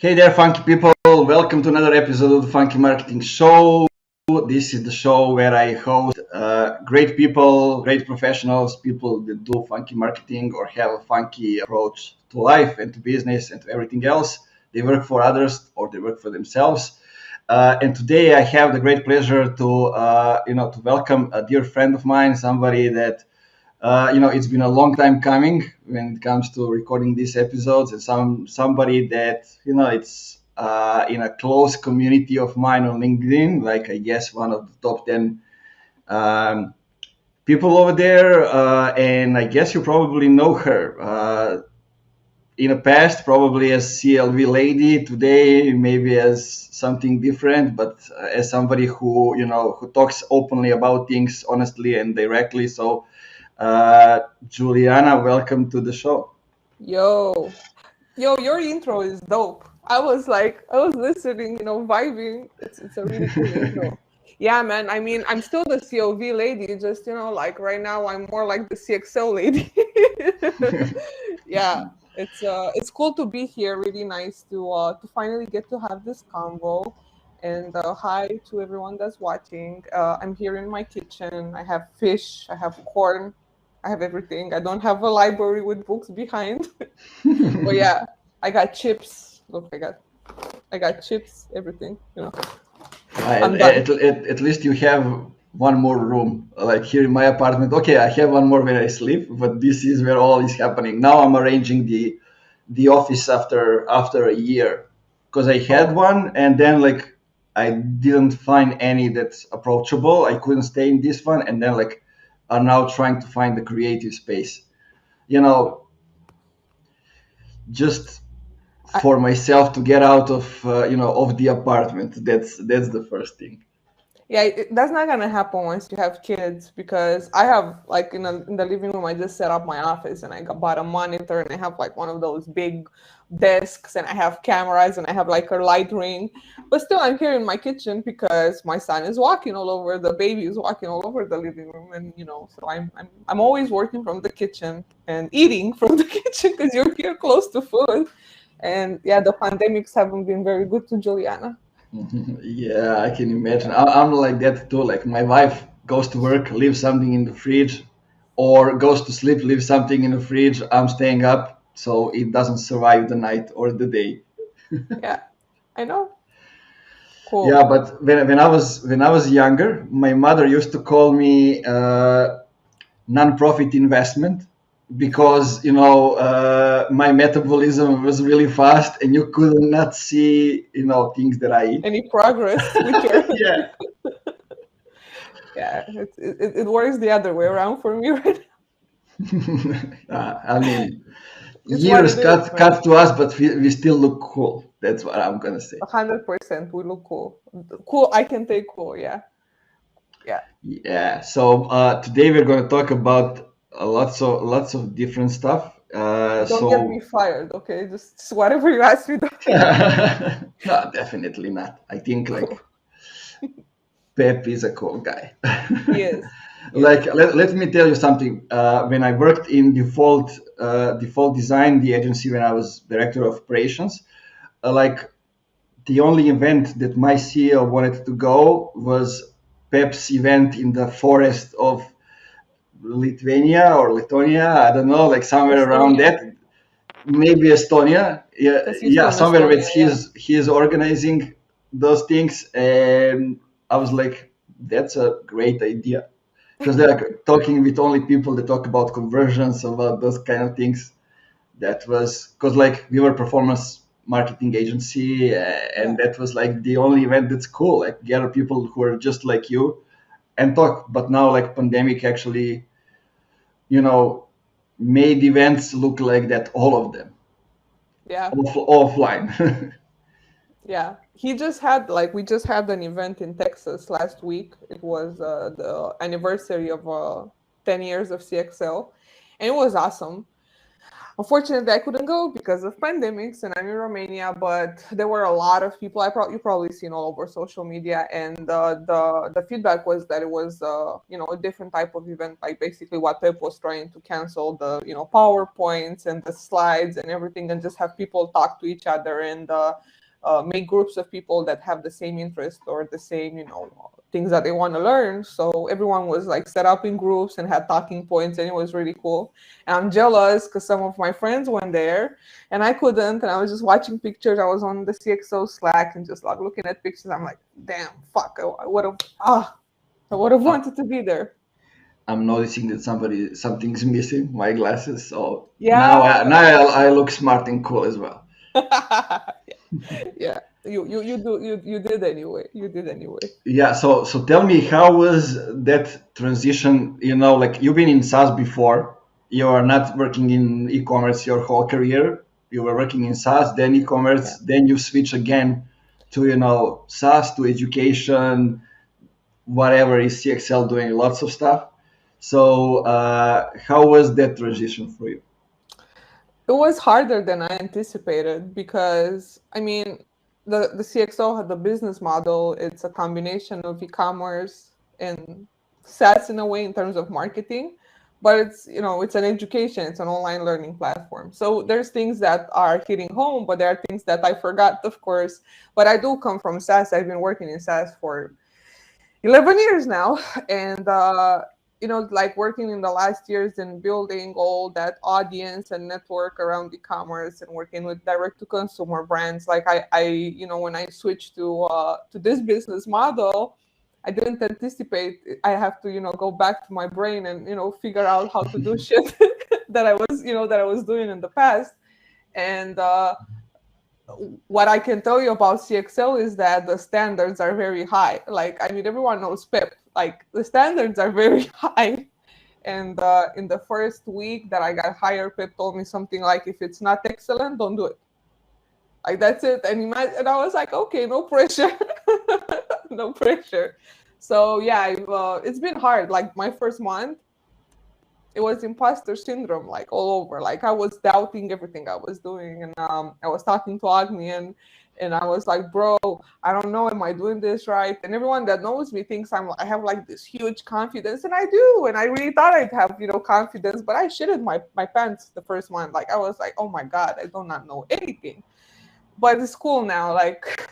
Hey there, funky people. Welcome to another episode of the Funky Marketing Show. This is the show where I host great people, great professionals, people that do funky marketing or have a funky approach to life and to business and to everything else. They work for others or they work for themselves. And today I have the great pleasure to welcome a dear friend of mine, somebody that it's been a long time coming when it comes to recording these episodes, and somebody that it's in a close community of mine on LinkedIn, like I guess one of the top 10 um, people over there, and I guess you probably know her. In the past, probably as CLV lady, today maybe as something different, but as somebody who talks openly about things honestly and directly. So Juliana, welcome to the show. Yo, your intro is dope. I was listening, vibing. It's a really cool intro. Yeah, man. I mean, I'm still the COV lady, just like right now I'm more like the CXL lady. Yeah, it's cool to be here. Really nice to finally get to have this convo. And hi to everyone that's watching. I'm here in my kitchen. I have fish. I have corn. I have everything. I don't have a library with books behind. But yeah, I got chips. Look, I got chips, everything. I'm done. At least you have one more room. Like here in my apartment, okay, I have one more where I sleep, but this is where all is happening. Now I'm arranging the office after a year because I had Oh, one and then like I didn't find any that's approachable. I couldn't stay in this one, and then like are now trying to find the creative space. You know, just I, for myself to get out of the apartment. That's the first thing. yeah, that's not gonna happen once you have kids because I have like in the living room. I just set up my office and bought a monitor and I have like one of those big desks and I have cameras and I have like a light ring. But still, I'm here in my kitchen because my son is walking all over. The baby is walking all over the living room, and so I'm always working from the kitchen and eating from the kitchen because you're here close to food. And yeah, the pandemics haven't been very good to Juliana. Yeah, I can imagine. I'm like that too. Like my wife goes to work, leaves something in the fridge, or goes to sleep, leaves something in the fridge. I'm staying up so it doesn't survive the night or the day. Yeah, I know. Yeah, Cool. but when I was younger, my mother used to call me non-profit investment because my metabolism was really fast and you could not see things that I eat. Any progress with your Yeah. yeah, it works the other way around for me right now. I mean, It's what years it is, man. cut to us, but we still look cool. That's what I'm gonna say. 100%. We look cool. Cool. I can take cool. Yeah. Yeah. Yeah. So today we're gonna talk about lots of different stuff. Don't get me fired, okay? Just whatever you ask me. No, definitely not. I think like Cool. Pep is a cool guy. He is. He Like is. let me tell you something. When I worked in default design, the agency when I was director of operations, like the only event that my CEO wanted to go was Pep's event in the forest of Lithuania or Lithuania. I don't know, like somewhere around Estonia, that. Maybe Estonia. Yeah, because he's yeah, from somewhere where Estonia. Yeah. he's organizing those things, and I was like, that's a great idea because they're like talking with only people that talk about conversions, about those kind of things. That was because like we were performance marketing agency, and Yeah. that was like the only event that's cool. Like gather people who are just like you and talk. But now like pandemic actually, you know, made events look like that. All of them Yeah. offline. Yeah, we just had an event in Texas last week. It was the anniversary of 10 years of CXL, and it was awesome. Unfortunately, I couldn't go because of pandemics, and I'm in Romania. But there were a lot of people. You probably seen all over social media, and the feedback was that it was a different type of event. Like basically, what Pep was trying to cancel the PowerPoints and the slides and everything, and just have people talk to each other and make groups of people that have the same interest or the same things that they want to learn. So everyone was like set up in groups and had talking points, and it was really cool. And I'm jealous because some of my friends went there and I couldn't. And I was just watching pictures. I was on the CXO Slack and just like looking at pictures. I'm like, damn, fuck, I would have wanted to be there. I'm noticing that something's missing. My glasses. So Yeah. I look smart and cool as well. Yeah. You did anyway. You did anyway. Yeah. So tell me, how was that transition? Like you've been in SaaS before. You are not working in e-commerce your whole career. You were working in SaaS, then e-commerce, Yeah. then you switch again to SaaS, to education, whatever is CXL doing, lots of stuff. So how was that transition for you? It was harder than I anticipated because I mean the CXO had the business model. It's a combination of e-commerce and SaaS in a way in terms of marketing, but it's an education. It's an online learning platform. So there's things that are hitting home, but there are things that I forgot, of course. But I do come from SaaS. I've been working in SaaS for 11 years now, and like working in the last years and building all that audience and network around e-commerce and working with direct to consumer brands. Like when I switched to this business model, I didn't anticipate I have to go back to my brain and figure out how to do shit that I was doing in the past. And what I can tell you about CXL is that the standards are very high. Like, I mean, everyone knows Pep. Like, the standards are very high. And in the first week that I got hired, Pep told me something like, if it's not excellent, don't do it. Like, that's it. And I was like, okay, no pressure. No pressure. So, yeah, it's been hard. Like, my first month, it was imposter syndrome, like all over. Like I was doubting everything I was doing, and I was talking to Agni, and I was like, bro, I don't know, am I doing this right? And everyone that knows me thinks I have like this huge confidence, and I do, and I really thought I'd have confidence, but I shitted my pants the first month. Like I was like, oh my god, I do not know anything, but it's cool now. Like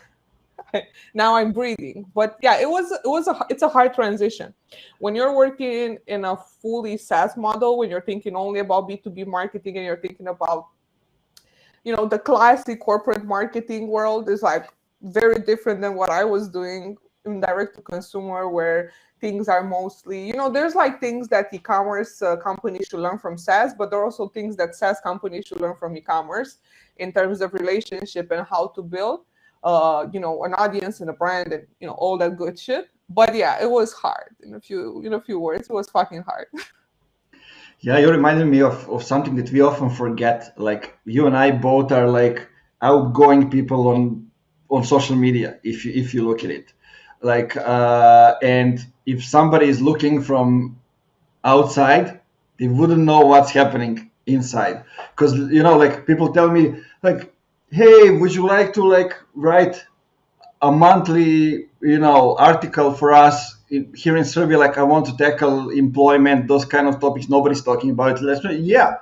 now I'm breathing. But yeah, it's a hard transition when you're working in a fully SaaS model, when you're thinking only about B2B marketing and you're thinking about the classic corporate marketing world is like very different than what I was doing in direct to consumer, where things are mostly there's like things that e-commerce companies should learn from SaaS, but there are also things that SaaS companies should learn from e-commerce in terms of relationship and how to build an audience and a brand and all that good shit. But yeah, it was hard. In a few words, it was fucking hard. Yeah, you reminded me of something that we often forget. Like you and I both are like outgoing people on social media. If you look at it, like and if somebody is looking from outside, they wouldn't know what's happening inside. Because like people tell me like, hey, would you like to like write a monthly article for us here in Serbia? Like I want to tackle employment, those kind of topics. Nobody's talking about it. Yeah,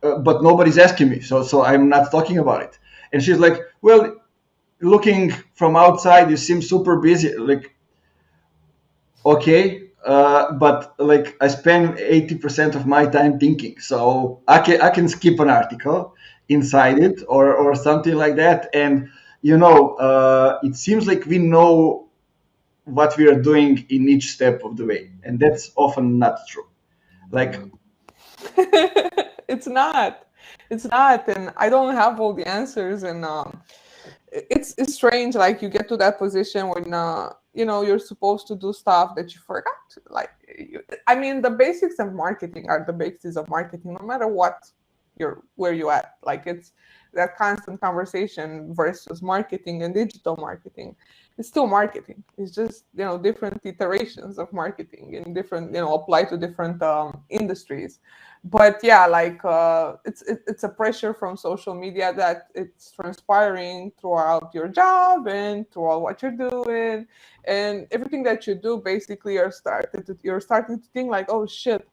but nobody's asking me, so I'm not talking about it. And she's like, well, looking from outside you seem super busy. Like, okay, but like I spend 80% of my time thinking, so I can skip an article inside it or something like that. And it seems like we know what we are doing in each step of the way, and that's often not true. Like, It's not. It's not, and I don't have all the answers. And it's strange. Like you get to that position when you're supposed to do stuff that you forgot. Like, I mean, the basics of marketing are the basics of marketing, no matter where you at. Like it's that constant conversation versus marketing and digital marketing. it's still marketing. It's just, different iterations of marketing and different, apply to different industries. But yeah, like it's a pressure from social media that it's transpiring throughout your job and throughout what you're doing, and everything that you do. Basically, you're starting to think like, oh shit,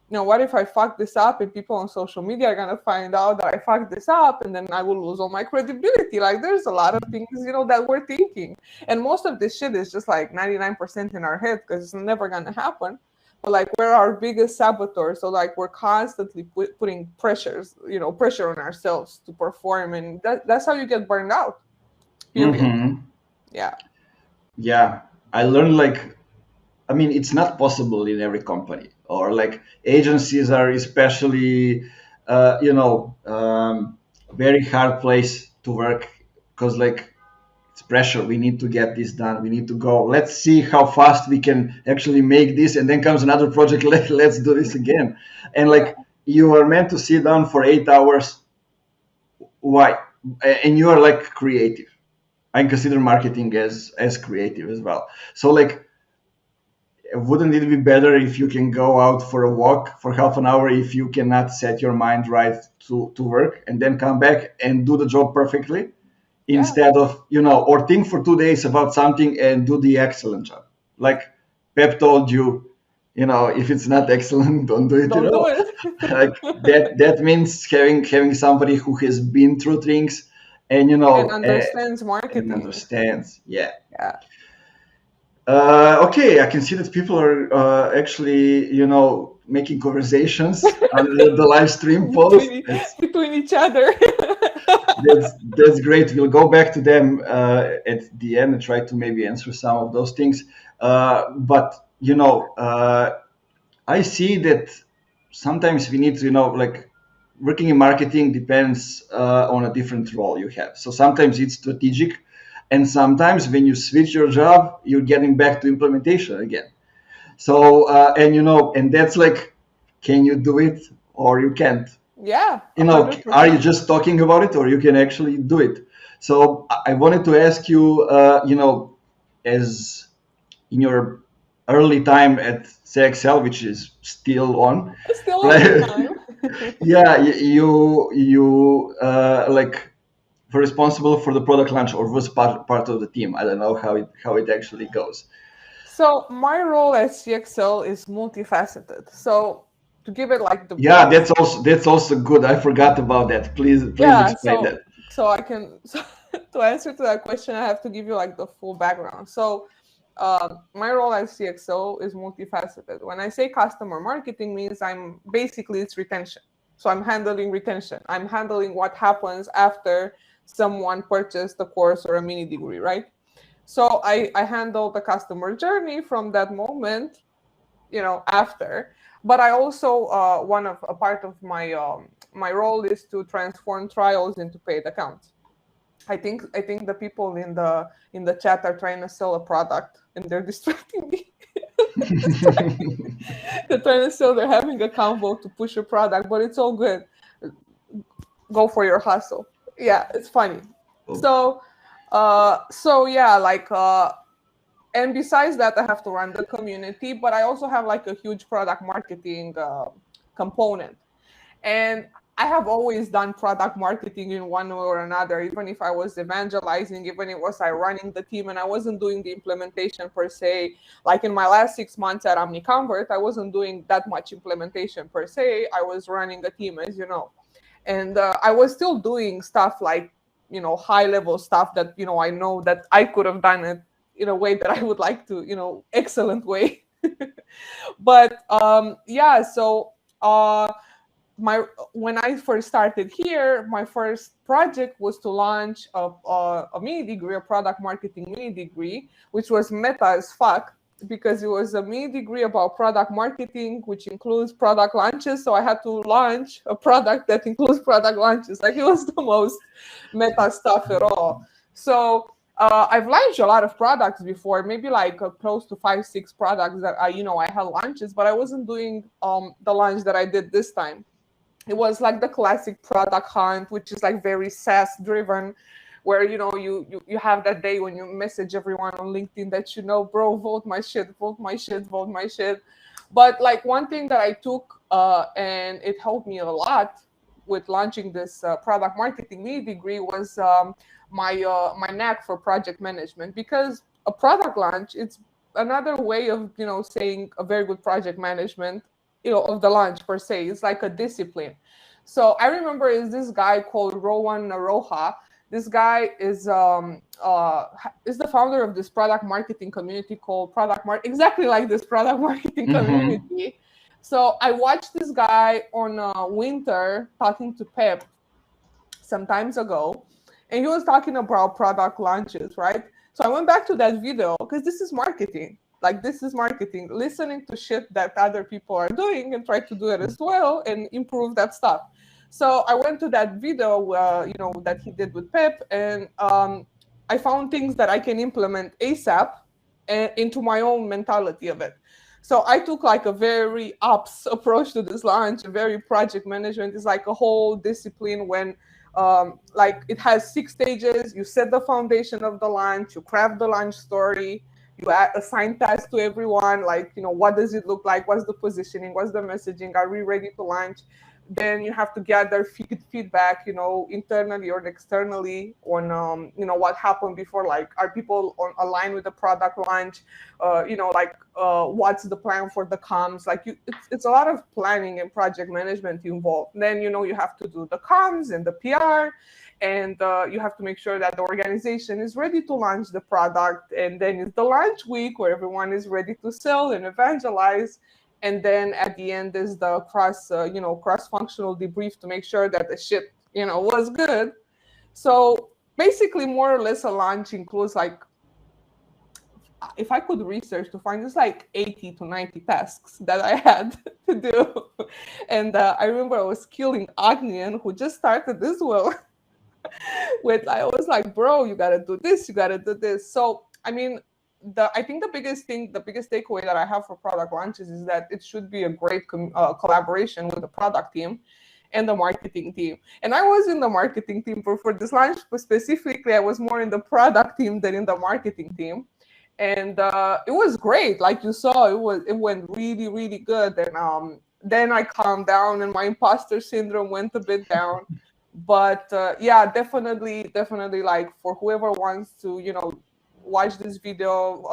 what if I fuck this up and people on social media are gonna find out that I fucked this up, and then I will lose all my credibility. Like, there's a lot of things, that we're thinking, and most of this shit is just like 99% in our head because it's never gonna happen. But like, we're our biggest saboteurs, so like we're constantly putting pressure on ourselves to perform, and that's how you get burned out. Period. Mm-hmm. Yeah. Yeah, I learned like, I mean, it's not possible in every company, or like agencies are especially, very hard place to work because like it's pressure. We need to get this done. We need to go. Let's see how fast we can actually make this, and then comes another project. Let's do this again, and like you are meant to sit down for 8 hours. Why? And you are like creative. I consider marketing as creative as well. So like, wouldn't it be better if you can go out for a walk for half an hour if you cannot set your mind right to work, and then come back and do the job perfectly, instead of, or think for 2 days about something and do the excellent job? Like Pep told you, if it's not excellent, don't do it. Don't do it. Like that means having somebody who has been through things and and understands marketing. and understands. Yeah. Yeah. Okay, I can see that people are actually, making conversations under the live stream post. between each other. That's great. We'll go back to them at the end and try to maybe answer some of those things. But I see that sometimes we need to, like, working in marketing depends on a different role you have. So sometimes it's strategic, and sometimes when you switch your job, you're getting back to implementation again. So and that's like, can you do it or you can't? Yeah. Are you just talking about it or you can actually do it? So I wanted to ask you, as in your early time at CXL, which is still on. Still on time. Yeah, you like were responsible for the product launch, or was part of the team. I don't know how it actually goes. So my role at CXL is multifaceted. So to give it like the that's also good. I forgot about that. Please explain that. So I can to answer to that question, I have to give you like the full background. So my role at CXO is multifaceted. When I say customer marketing, means it's retention. So I'm handling retention. I'm handling what happens after someone purchased a course or a mini degree, right? So I handle the customer journey from that moment, after. But I also a part of my my role is to transform trials into paid accounts. I think the people in the chat are trying to sell a product and they're distracting me. They're having a convo to push a product, but it's all good. Go for your hustle. Yeah, it's funny. So yeah, like and besides that, I have to run the community, but I also have like a huge product marketing component. And I have always done product marketing in one way or another, even if I was evangelizing, even if it was I running the team and I wasn't doing the implementation per se. Like in my last 6 months at OmniConvert, I wasn't doing that much implementation per se. I was running a team, as you know. And I was still doing stuff like, high level stuff that, I know that I could have done it in a way that I would like to, excellent way. But yeah, so when I first started here, my first project was to launch a mini degree, a product marketing mini degree, which was meta as fuck, because it was a mini degree about product marketing, which includes product launches. So I had to launch a product that includes product launches. Like, it was the most meta stuff at all. So I've launched a lot of products before, maybe like close to 5-6 products that I had launches, but I wasn't doing the launch that I did this time. It was like the classic product hunt, which is like very SaaS driven, where you have that day when you message everyone on LinkedIn that bro, vote my shit, vote my shit, vote my shit. But like one thing that I took and it helped me a lot with launching this product marketing mini degree was my knack for project management, because a product launch, it's another way of saying a very good project management of the launch per se. It's like a discipline. So I remember is this guy called Rowan Naroha. This guy is the founder of this product marketing community called exactly like this product marketing community. So I watched this guy on Winter talking to Pep some times ago, and he was talking about product launches, right? So I went back to that video because this is marketing. Like, this is marketing, listening to shit that other people are doing and try to do it as well and improve that stuff. So I went to that video, that he did with Pep, and I found things that I can implement ASAP and into my own mentality of it. So I took like a very ops approach to this launch, a very project management. It's like a whole discipline when like it has 6 stages. You set the foundation of the launch, you craft the launch story, you assign tasks to everyone, like, what does it look like? What's the positioning? What's the messaging? Are we ready to launch? Then you have to gather feedback, internally or externally on, what happened before. Like, are people aligned with the product launch? What's the plan for the comms? Like, it's a lot of planning and project management involved. Then, you have to do the comms and the PR, and you have to make sure that the organization is ready to launch the product. And then it's the launch week where everyone is ready to sell and evangelize. And then at the end is the cross-functional debrief to make sure that the shit, was good. So basically, more or less, a launch includes, like, if I could research to find, it's like 80 to 90 tasks that I had to do. And I remember I was killing Agnian, who just started as well. I was like, bro, you got to do this, you got to do this. So, I mean, I think the biggest takeaway that I have for product launches is that it should be a great collaboration with the product team and the marketing team. And I was in the marketing team for this launch, but specifically, I was more in the product team than in the marketing team. And it was great. Like you saw, it went really, really good. And then I calmed down and my imposter syndrome went a bit down. But yeah, definitely, like, for whoever wants to, watch this video,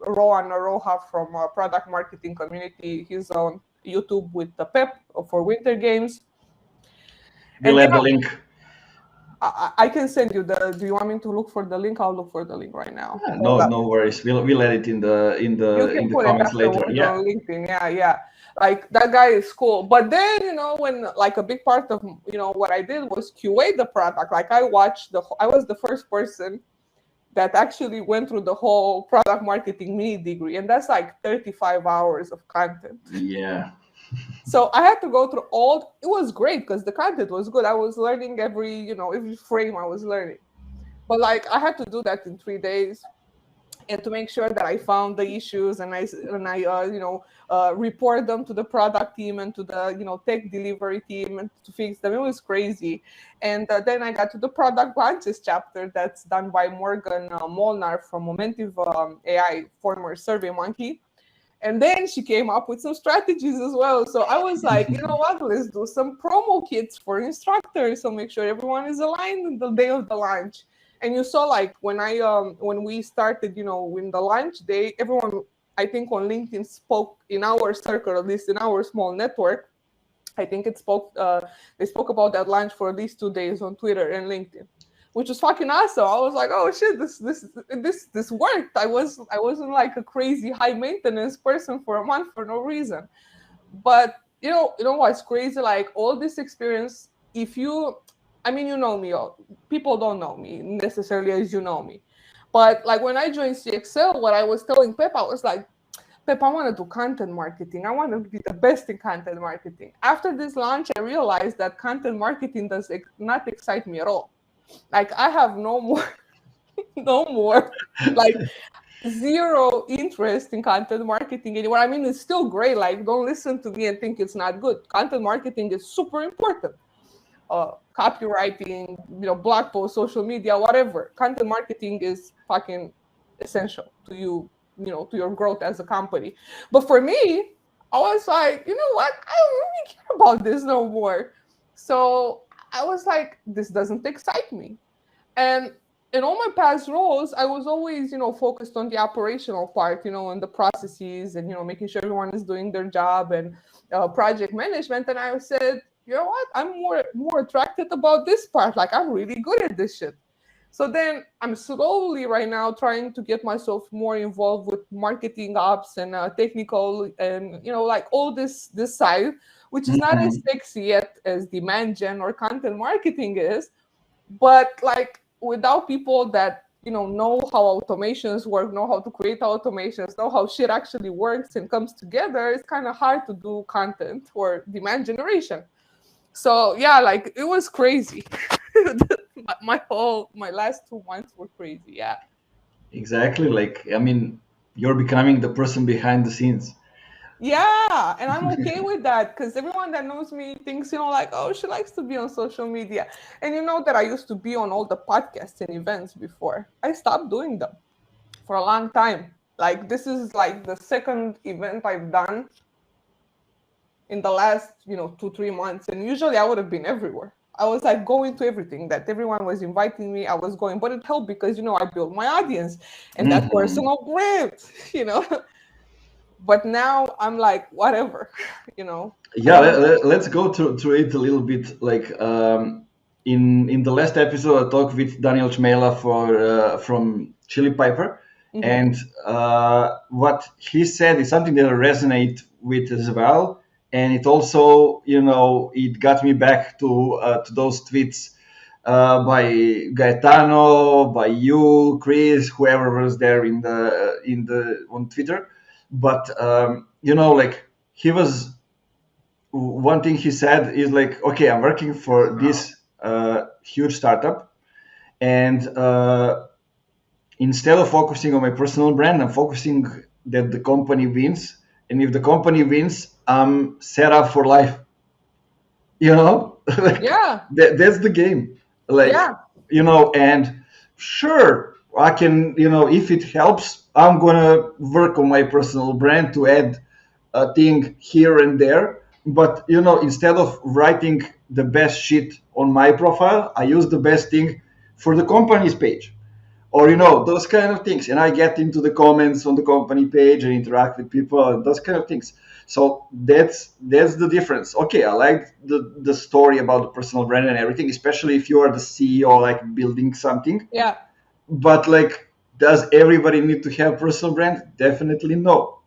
Rowan Aroha from Product Marketing Community, he's on YouTube with the Pep for Winter Games. We'll add the link. I can send you do you want me to look for the link? I'll look for the link right now. Yeah, no worries. We'll add it in the comments later. Yeah. On LinkedIn. Yeah. Like, that guy is cool. But then, when, like, a big part of, what I did was QA the product. Like, I was the first person that actually went through the whole product marketing mini degree. And that's like 35 hours of content. Yeah. So I had to go through it was great because the content was good. I was learning every frame I was learning. But, like, I had to do that in 3 days. And to make sure that I found the issues and I report them to the product team and to the tech delivery team and to fix them. It was crazy. And then I got to the product launches chapter that's done by Morgan Molnar from Momentive AI, former SurveyMonkey. And then she came up with some strategies as well. So I was like, you know what, let's do some promo kits for instructors. So make sure everyone is aligned on the day of the launch. And you saw, like, when we started, in the launch day, everyone, I think, on LinkedIn spoke in our circle, at least in our small network. I think they spoke about that launch for at least 2 days on Twitter and LinkedIn, which was fucking awesome. I was like, oh shit, this worked. I wasn't like a crazy high maintenance person for a month for no reason. But you know what's crazy? Like, all this experience, you know me. People don't know me necessarily as you know me. But, like, when I joined CXL, what I was telling Pep, I was like, Pep, I want to do content marketing. I want to be the best in content marketing. After this launch, I realized that content marketing does not excite me at all. Like, I have no more, like, zero interest in content marketing anymore. I mean, it's still great. Like, don't listen to me and think it's not good. Content marketing is super important. copywriting, blog posts, social media, whatever. Content marketing is fucking essential to you, to your growth as a company. But for me, I was like, you know what? I don't really care about this no more. So I was like, this doesn't excite me. And in all my past roles, I was always, focused on the operational part, and the processes and, making sure everyone is doing their job and project management. And I said, you know what? I'm more attracted about this part. Like, I'm really good at this shit. So then I'm slowly right now trying to get myself more involved with marketing ops and technical and, like all this side, which is not as sexy yet as demand gen or content marketing is. But like without people that know how automations work, know how to create automations, know how shit actually works and comes together, it's kind of hard to do content or demand generation. So yeah, like it was crazy. my last 2 months were crazy. Yeah. Exactly. Like, I mean, you're becoming the person behind the scenes. Yeah, and I'm okay with that because everyone that knows me thinks, like, oh, she likes to be on social media. And you know that I used to be on all the podcasts and events before. I stopped doing them for a long time. Like, this is like the second event I've done in the last, 2-3 months. And usually I would have been everywhere. I was like going to everything that everyone was inviting me. I was going, but it helped because, I built my audience and that personal brand, But now I'm like, whatever, Yeah, let's go through it a little bit. Like in the last episode, I talked with Daniel Chmela from Chili Piper, and what he said is something that I resonate with as well. And it also, it got me back to those tweets by Gaetano, by you, Chris, whoever was there in the on Twitter. But like he was, one thing he said is like, okay, I'm working for this huge startup, and instead of focusing on my personal brand, I'm focusing that the company wins, and if the company wins, I'm set up for life. Like, yeah, that's the game. Like, yeah, and sure, I can, if it helps, I'm gonna work on my personal brand to add a thing here and there. But instead of writing the best shit on my profile, I use the best thing for the company's page, or those kind of things. And I get into the comments on the company page and interact with people and those kind of things. So that's the difference. Okay, I like the story about the personal brand and everything, especially if you are the CEO, like building something. yeah. But like, does everybody need to have personal brand? Definitely no.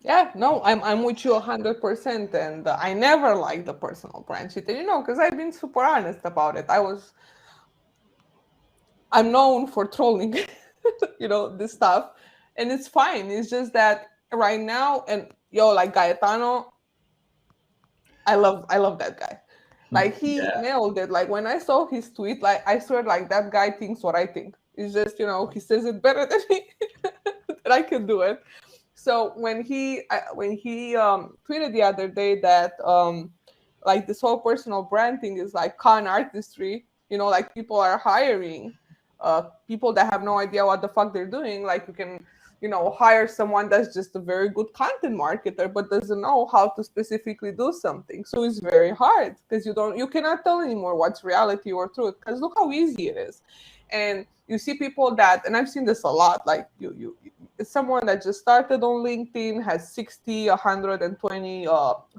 Yeah, no, I'm with you 100%, and I never liked the personal brand shit, because I've been super honest about it. I'm known for trolling, this stuff, and it's fine. It's just that right now, and like Gaetano, I love that guy. Like he nailed it. Like when I saw his tweet, like I swear, like that guy thinks what I think. It's just he says it better than me, that I can do it. So when he tweeted the other day that like this whole personal brand thing is like con artistry, like people are hiring people that have no idea what the fuck they're doing. Like you can hire someone that's just a very good content marketer but doesn't know how to specifically do something. So it's very hard because you cannot tell anymore what's reality or truth, because look how easy it is. And you see people that, and I've seen this a lot, like you it's someone that just started on LinkedIn, has 60, 120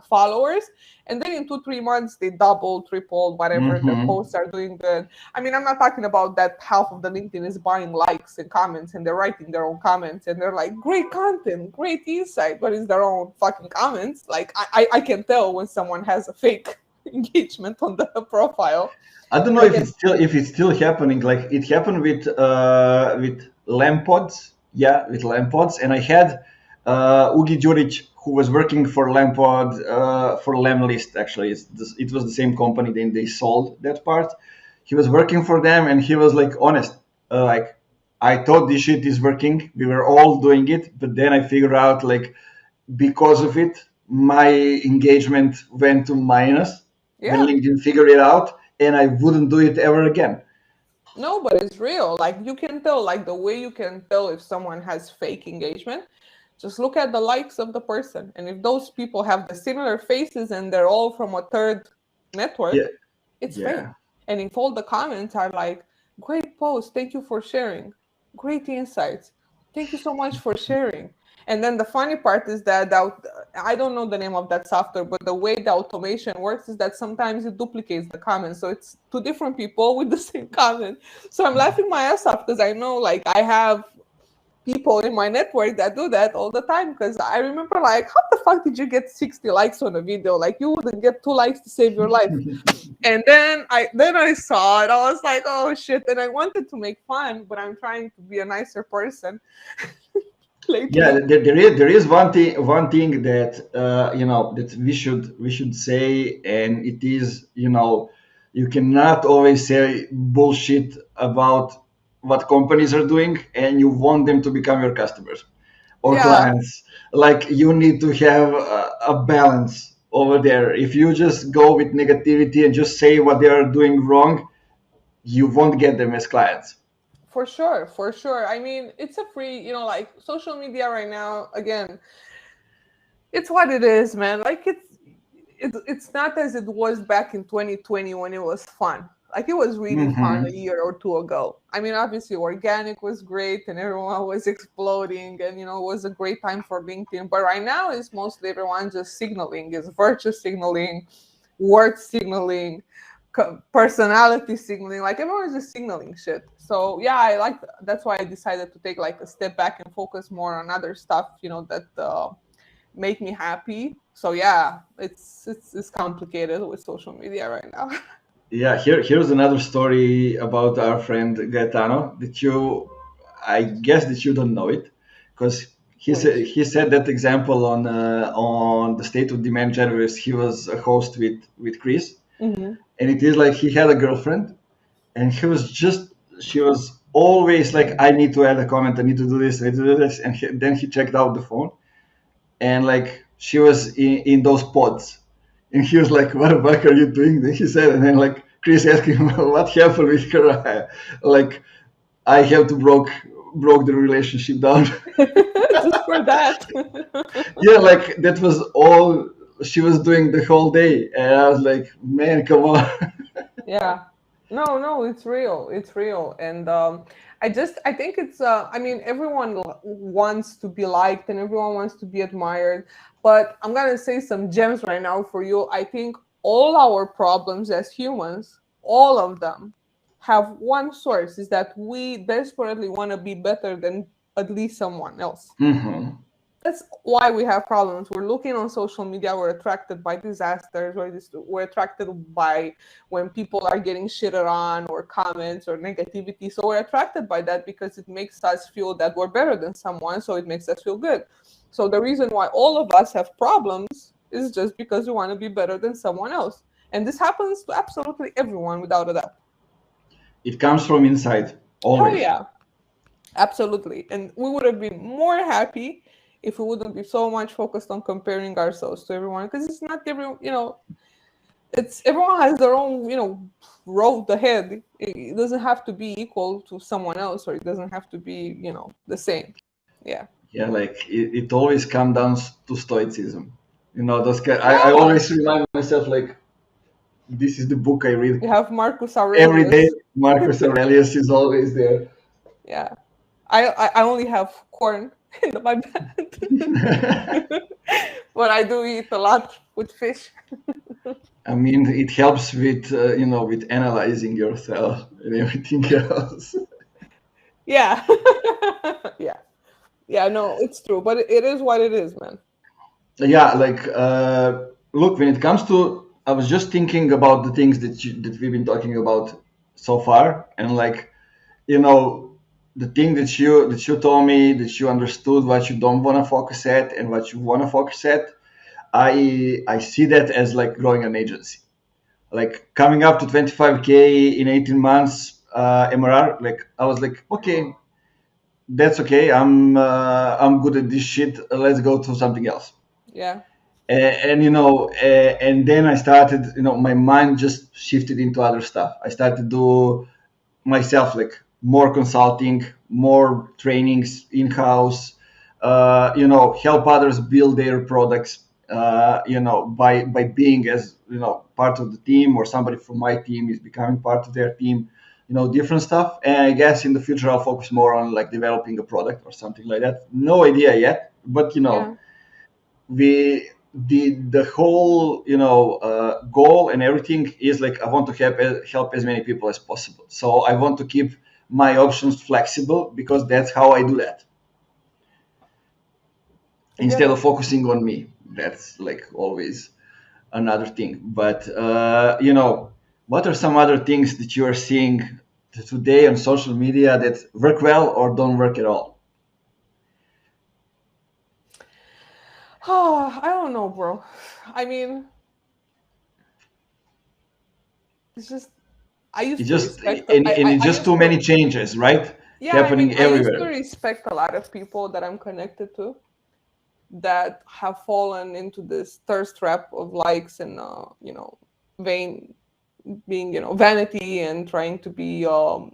followers, and then in 2-3 months they double, triple, whatever. Their posts are doing good. I mean, I'm not talking about that half of the LinkedIn is buying likes and comments and they're writing their own comments and they're like, great content, great insight, but it's their own fucking comments. Like I can tell when someone has a fake engagement on the profile. I don't know if it's still happening. Like it happened with Lampods. Yeah, with Lampods, and I had Ugi Đurić, who was working for Lampod, for Lamlist. Actually, it was the same company. Then they sold that part. He was working for them, and he was like honest. Like, I thought this shit is working. We were all doing it, but then I figured out, like, because of it, my engagement went to minus. when Yeah. LinkedIn figured it out, and I wouldn't do it ever again. No, but it's real. Like you can tell, like the way you can tell if someone has fake engagement, just look at the likes of the person. And if those people have the similar faces and they're all from a third Yeah, network, it's fake. yeah, And if all the comments are like, great post, thank you for sharing, great insights, thank you so much for sharing. And then the funny part is that I don't know the name of that software, but the way the automation works is that sometimes it duplicates the comments. So it's two different people with the same comment. So I'm laughing my ass off because I know like I have people in my network that do that all the time because I remember like how the fuck did you get 60 likes on a video? Like you wouldn't get 2 likes to save your life. And then I saw it. I was like, oh shit. And I wanted to make fun, but I'm trying to be a nicer person yeah. lately. There is one thing that that we should say, and it is, you cannot always say bullshit about what companies are doing, and you want them to become your customers or Yeah, clients. Like, you need to have a balance over there. If you just go with negativity and just say what they are doing wrong, you won't get them as clients. for sure, for sure. I mean, it's a free, like social media right now, again, it's what it is, man. Like it's not as it was back in 2020 when it was fun. Like it was really fun a Hmm. year or two ago. I mean, obviously organic was great and everyone was exploding and it was a great time for LinkedIn. But right now it's mostly everyone just signaling, is virtue signaling, word signaling, personality signaling. Like everyone's just signaling shit. So yeah, that's why I decided to take like a step back and focus more on other stuff, that make me happy. So yeah, it's complicated with social media right now. Yeah, here's another story about our friend Gaetano that I guess that you don't know it, because Which he said that example on the State of Demand Generous. He was a host with Chris, hmm and it is like he had a girlfriend, and she was always like, I need to add a comment, I need to do this, I need to do this, and then he checked out the phone, and like she was in those pods, and he was like, what the fuck are you doing? Then he said, and then like Chris asked him what happened with her. Like, I have to broke the relationship down. just for that. Yeah, like that was all she was doing the whole day, and I was like, man, come on. Yeah. No, it's real. It's real. And I think it's I mean everyone wants to be liked and everyone wants to be admired, but I'm going to say some gems right now for you. I think all our problems as humans, all of them have one source, is that we desperately want to be better than at least someone else. Hmm. That's why we have problems. We're looking on social media, we're attracted by disasters, we're attracted by when people are getting shitted on or comments or negativity. So we're attracted by that because it makes us feel that we're better than someone, so it makes us feel good. So the reason why all of us have problems is just because we want to be better than someone else. And this happens to absolutely everyone without a doubt. It comes from inside, Hell always. yeah. Absolutely. And we would have been more happy if we wouldn't be so much focused on comparing ourselves to everyone. Because it's not everyone, it's everyone has their own, road ahead. It doesn't have to be equal to someone else, or it doesn't have to be, the same. Yeah. Yeah, like it always comes down to stoicism. Those I Yeah. always remind myself, like, this is the book I read You have Marcus every day. Aurelius. Marcus Aurelius is always there. Yeah. I only have corn in my bed. But I do eat a lot with fish. I mean, it helps with with analyzing yourself and everything else. Yeah. Yeah. Yeah, no, it's true, but it is what it is, man. Yeah, like, look, when it comes to, I was just thinking about the things that we've been talking about so far, and like, you know, the thing that you told me, that you understood what you don't want to focus at and what you want to focus at. I see that as like growing an agency, like coming up to 25K in 18 months, MRR. Like, I was like, okay, that's okay. I'm good at this shit. Let's go to something else. Yeah. And and then I started, my mind just shifted into other stuff. I started to do myself like more consulting, more trainings in-house, help others build their products, by being as, part of the team, or somebody from my team is becoming part of their team, different stuff. And I guess in the future I'll focus more on like developing a product or something like that. No idea yet, but Yeah. we the whole goal and everything is like I want to help as many people as possible. So I want to keep my options flexible, because that's how I do that, I get instead it. of focusing on me. That's like always another thing. But what are some other things that you are seeing today on social media that work well or don't work at all? Oh, I don't know, bro. I mean, it's just I used It's to just respect. and it's I just used too to. many changes, right? Yeah, I mean, Happening I used to everywhere. respect a lot of people that I'm connected to that have fallen into this thirst trap of likes and vain being vanity and trying to be I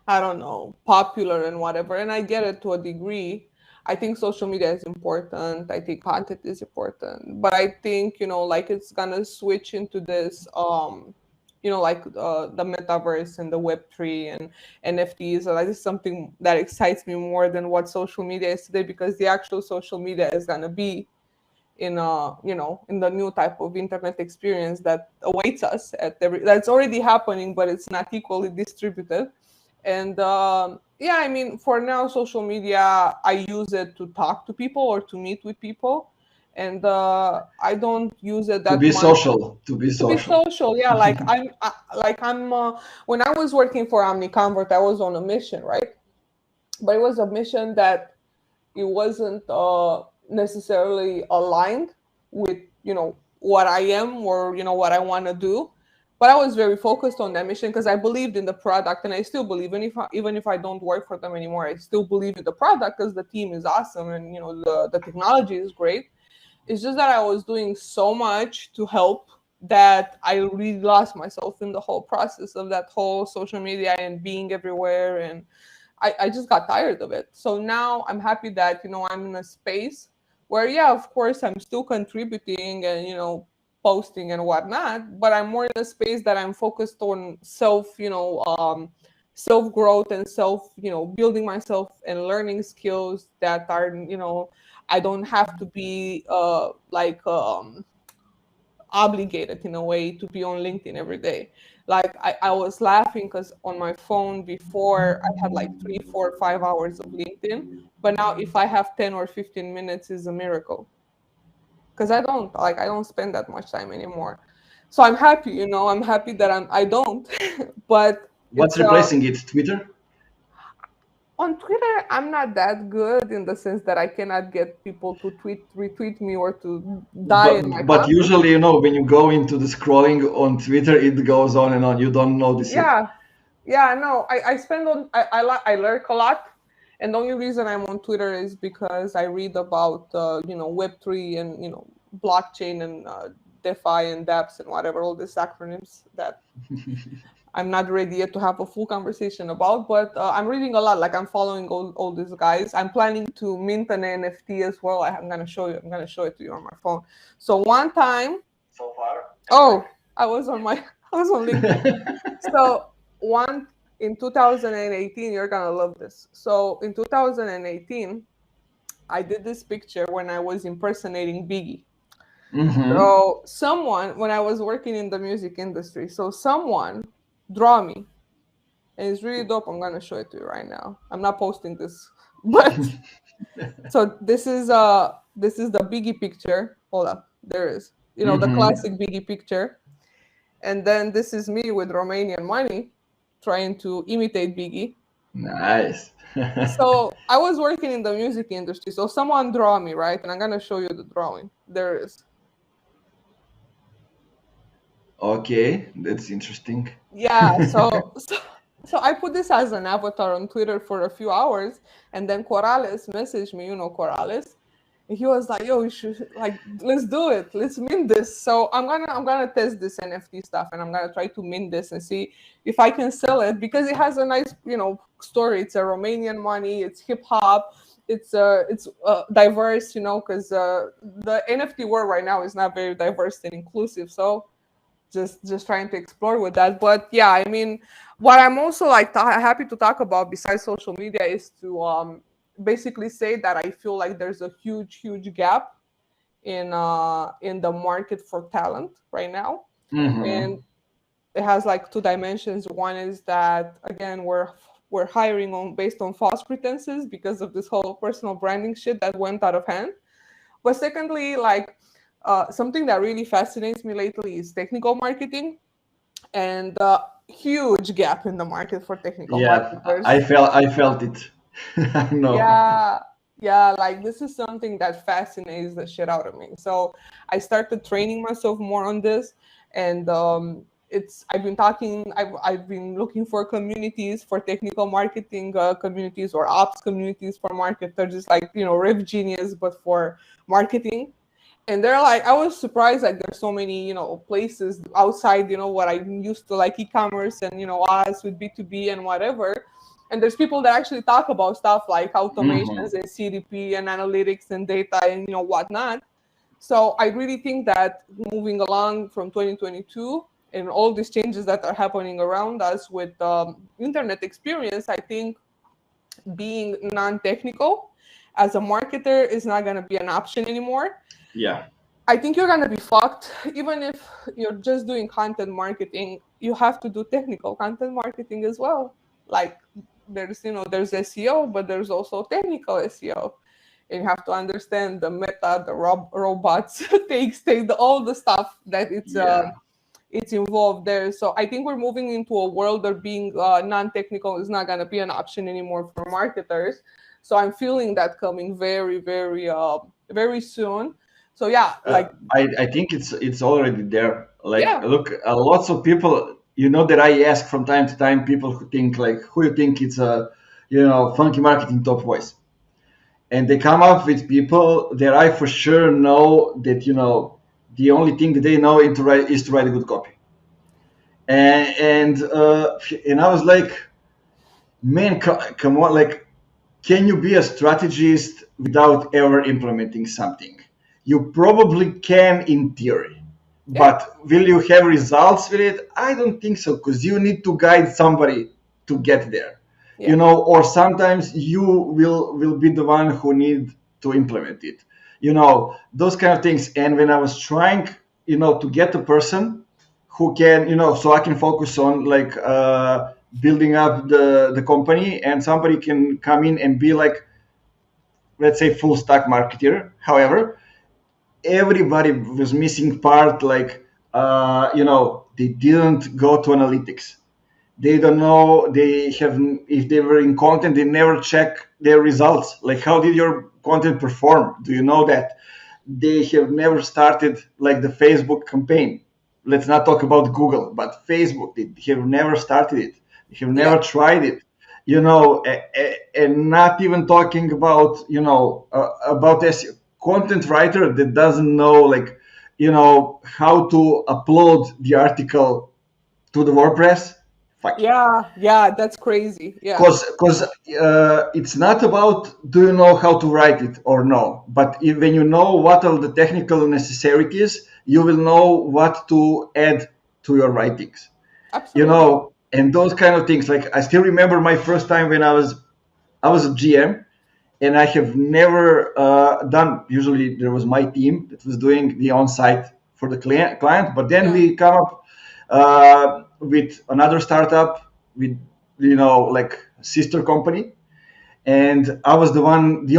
don't know, popular and whatever. And I get it to a degree. I think social media is important. I think content is important. But I think, like it's gonna switch into this like the metaverse and the web3 and NFTs. So that is something that excites me more than what social media is today, because the actual social media is gonna be in the new type of internet experience that awaits us that's already happening, but it's not equally distributed. And yeah, I mean, for now, social media, I use it to talk to people or to meet with people. And I don't use it To that be much social, to be to be social. social. Yeah, I'm when I was working for OmniConvert, I was on a mission, right? But it was a mission that it wasn't necessarily aligned with what I am, or what I want to do. But I was very focused on that mission because I believed in the product, and I still believe. Even if I don't work for them anymore, I still believe in the product because the team is awesome and the technology is great. It's just that I was doing so much to help that I really lost myself in the whole process of that whole social media and being everywhere. And I just got tired of it. So now I'm happy that, I'm in a space where, yeah, of course, I'm still contributing and, posting and whatnot, but I'm more in a space that I'm focused on self growth and building myself and learning skills that are, I don't have to be obligated in a way to be on LinkedIn every day. Like I was laughing because on my phone before I had like 3, 4, 5 hours of LinkedIn, but now if I have 10 or 15 minutes is a miracle because I don't spend that much time anymore. So I'm happy, I'm happy that I don't, but What's it's replacing it? Twitter? on Twitter, I'm not that good in the sense that I cannot get people to retweet me or to die in my But comments. usually, when you go into the scrolling on Twitter, it goes on and on. You don't notice it. Yeah, yeah, no, I spend on I lurk a lot, and the only reason I'm on Twitter is because I read about Web3 and blockchain and DeFi and dApps and whatever all these acronyms that I'm not ready yet to have a full conversation about. But I'm reading a lot. Like I'm following all these guys. I'm planning to mint an NFT as well. I'm gonna show you. I'm gonna show it to you on my phone. So one time, So far. oh, I was on my I was on LinkedIn. So one in 2018, you're gonna love this. So in 2018, I did this picture when I was impersonating Biggie. Mm-hmm. So someone, when I was working in the music industry, so someone draw me, and it's really dope. I'm gonna show it to you right now. I'm not posting this, but so this is the Biggie picture. Hold up, there is the Mm-hmm. classic Biggie picture. And then this is me with Romanian money trying to imitate Biggie. Nice. So I was working in the music industry. So someone draw me, right? And I'm gonna show you the drawing. There it is. Okay, that's interesting. Yeah. So I put this as an avatar on Twitter for a few hours, and then Corrales messaged me. You know Corrales. And he was like, "Yo, you should like let's do it. Let's mint this." So I'm gonna test this NFT stuff, and I'm gonna try to mint this and see if I can sell it because it has a nice story. It's a Romanian money. It's hip hop. It's diverse, because the NFT world right now is not very diverse and inclusive. So just trying to explore with that. But yeah, I mean, what I'm also like happy to talk about besides social media is to basically say that I feel like there's a huge gap in the market for talent right now, Mm-hmm. and it has like two dimensions. One is that again we're hiring on based on false pretenses because of this whole personal branding shit that went out of hand. But secondly, like something that really fascinates me lately is technical marketing and the huge gap in the market for technical Yeah, I marketers. felt it. I know. Yeah, yeah, like this is something that fascinates the shit out of me. So I started training myself more on this, and I've been talking. I've been looking for communities for technical marketing communities or ops communities for marketers, just like Riv Genius, but for marketing. And they're like, I was surprised like there's so many places outside what I'm used to, like e-commerce and us with B2B and whatever. And there's people that actually talk about stuff like Mm-hmm. automations and CDP and analytics and data and whatnot. So I really think that moving along from 2022 and all these changes that are happening around us with internet experience, I think being non-technical as a marketer is not going to be an option anymore. Yeah. I think you're gonna be fucked. Even if you're just doing content marketing, you have to do technical content marketing as well. Like there's SEO, but there's also technical SEO. And you have to understand the meta, the robots, all the stuff that Yeah. it's involved there. So I think we're moving into a world where being non-technical is not gonna be an option anymore for marketers. So I'm feeling that coming very soon. So yeah, like I think it's already there. Like, yeah, look, lots of people, that I ask from time to time, people who think like, who you think it's a, funky marketing top voice, and they come up with people that I for sure know that the only thing that they know is to write a good copy, and I was like, man, come on, like, can you be a strategist without ever implementing something? You probably can in theory, yeah, but will you have results with it? I don't think so, because you need to guide somebody to get there, yeah, or sometimes you will be the one who need to implement it, those kind of things. And when I was trying, to get a person who can, so I can focus on like building up the company, and somebody can come in and be like, let's say, full stack marketer. However, everybody was missing part, like they didn't go to analytics. They don't know, they have, if they were in content, they never check their results, like how did your content perform, do you know that? They have never started like the Facebook campaign. Let's not talk about Google, but Facebook, they have never started it, they have yeah, never tried it, and not even talking about about SEO. Content writer that doesn't know, like, how to upload the article to the WordPress. Fuck it. yeah. That's crazy. Yeah, Because it's not about do you know how to write it or no, but when you know what are the technical necessities, you will know what to add to your writings, absolutely. and those kind of things. Like, I still remember my first time when I was a GM, and I have never done. Usually, there was my team that was doing the on-site for the client, but then Yeah, we come up with another startup with like sister company, and I was the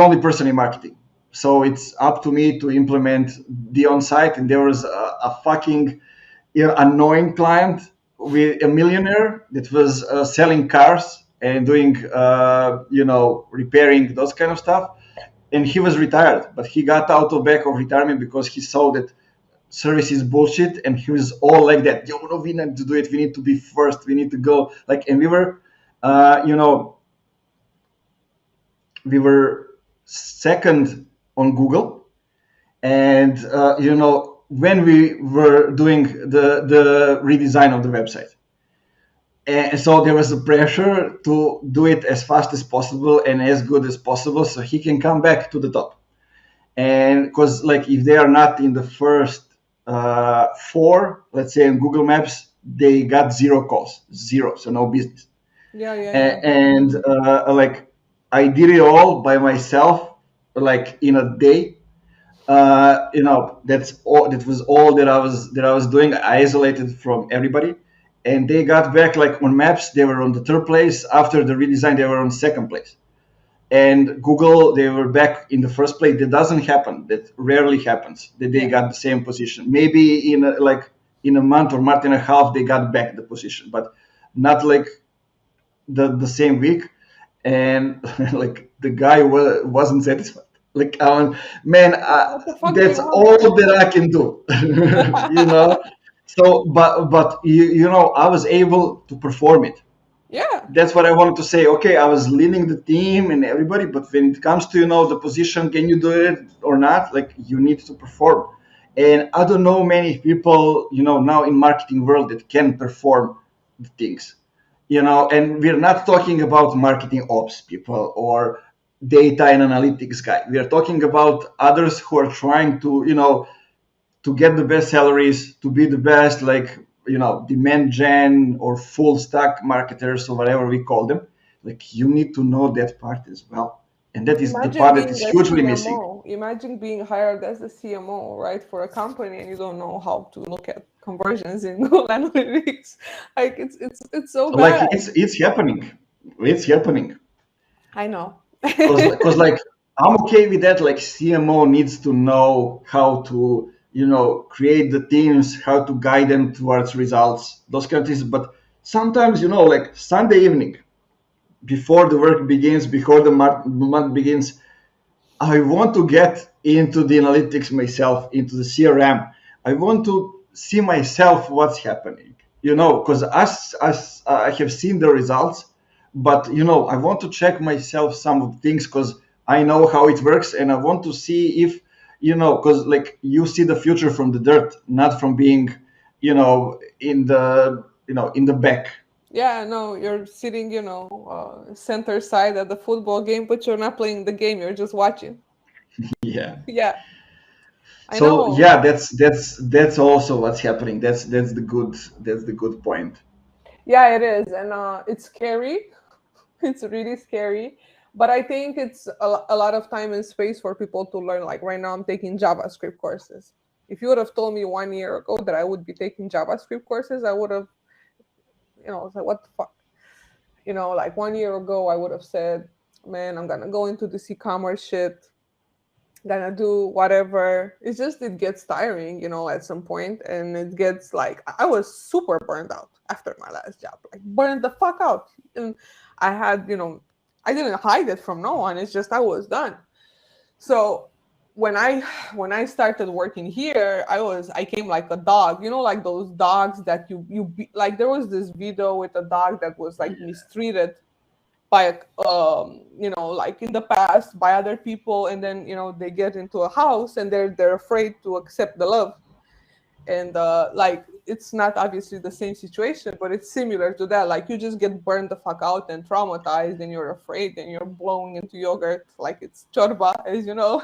only person in marketing. So it's up to me to implement the on-site, and there was a fucking annoying client with a millionaire that was selling cars and doing repairing those kind of stuff, and he was retired, but he got out of back of retirement because he saw that service is bullshit, and he was all like that. Yo, no, we need to do it, we need to be first, we need to go, like, and we were uh, you know we were second on Google, And when we were doing the redesign of the website, and so there was a pressure to do it as fast as possible and as good as possible so he can come back to the top. And because like if they are not in the first four, let's say in Google Maps, they got zero calls, zero, so no business. Yeah, yeah, yeah. And like I did it all by myself, like in a day. That's all. That was all that I was doing. I isolated from everybody, and they got back like on Maps. They were on the third place. After the redesign, they were on second place. And Google, they were back in the first place. That doesn't happen. That rarely happens. That they got the same position. Maybe in a month or month and a half, they got back the position, but not like the same week. And like the guy wasn't satisfied. Like, man, What the fuck do that's you all want? that I can do. you know. So, but I was able to perform it. Yeah. That's what I wanted to say. Okay, I was leading the team and everybody, but when it comes to the position, can you do it or not? Like you need to perform. And I don't know many people now in marketing world that can perform the things. And we're not talking about marketing ops people or data and analytics guy. We are talking about others who are trying to get the best salaries, to be the best, like, demand gen or full stack marketers or whatever we call them. Like, you need to know that part as well. And that is the Imagine part that being is a hugely missing. CMO. Imagine being hired as a CMO, right, for a company, and you don't know how to look at conversions in Google Analytics. Like it's so Like, bad. it's happening. It's happening. I know. Because like, I'm okay with that. Like, CMO needs to know how to, create the teams, how to guide them towards results, those kind of things. But sometimes, like Sunday evening, before the work begins, before the month begins, I want to get into the analytics myself, into the CRM. I want to see myself what's happening, Yeah. because as I have seen the results, but I want to check myself some of the things because I know how it works, and I want to see if because like you see the future from the dirt, not from being, in the back. Yeah, no, you're sitting, center side at the football game, but you're not playing the game, you're just watching. Yeah. Yeah, I So know. yeah, that's also what's happening. That's the good point. Yeah, it is. And it's scary. It's really scary. But I think it's a lot of time and space for people to learn. Like right now, I'm taking JavaScript courses. If you would have told me 1 year ago that I would be taking JavaScript courses, I would have, I was like, what the fuck? Like 1 year ago, I would have said, man, I'm going to go into this e-commerce shit, gonna do whatever. It's just, it gets tiring, at some point, and it gets like, I was super burned out after my last job, like burned the fuck out. And I had, I didn't hide it from no one. It's just I was done. So when I started working here, I came like a dog, like those dogs that like there was this video with a dog that was like mistreated by like in the past by other people, and then they get into a house and they're afraid to accept the love. And like it's not obviously the same situation, but it's similar to that. Like you just get burned the fuck out and traumatized, and you're afraid, and you're blowing into yogurt like it's chorba, as you know.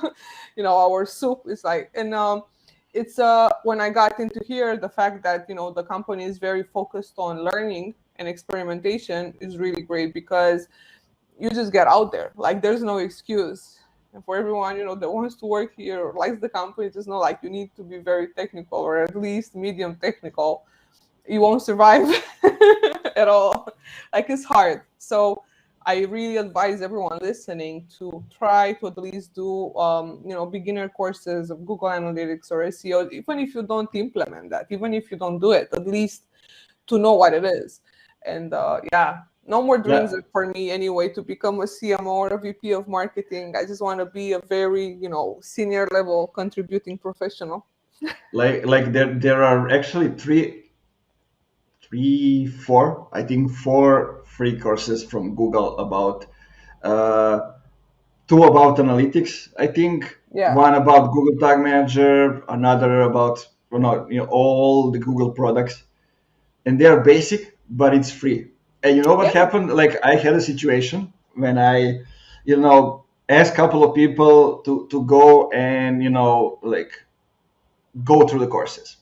Our soup is like. And it's when I got into here, the fact that the company is very focused on learning and experimentation is really great, because you just get out there. Like there's no excuse. And for everyone, that wants to work here or likes the company, just know like you need to be very technical, or at least medium technical. You won't survive at all. Like it's hard. So I really advise everyone listening to try to at least do beginner courses of Google Analytics or SEO, even if you don't implement that, even if you don't do it, at least to know what it is. And yeah, no more dreams Yeah, for me anyway to become a CMO or a VP of marketing. I just want to be a very, senior level contributing professional. like there are actually four, I think four free courses from Google about uh, two about analytics, I think, Yeah. one about Google Tag Manager, another about all the Google products, and they are basic, but it's free. And you know what Yeah. happened? Like I had a situation when I, asked a couple of people to go and like go through the courses,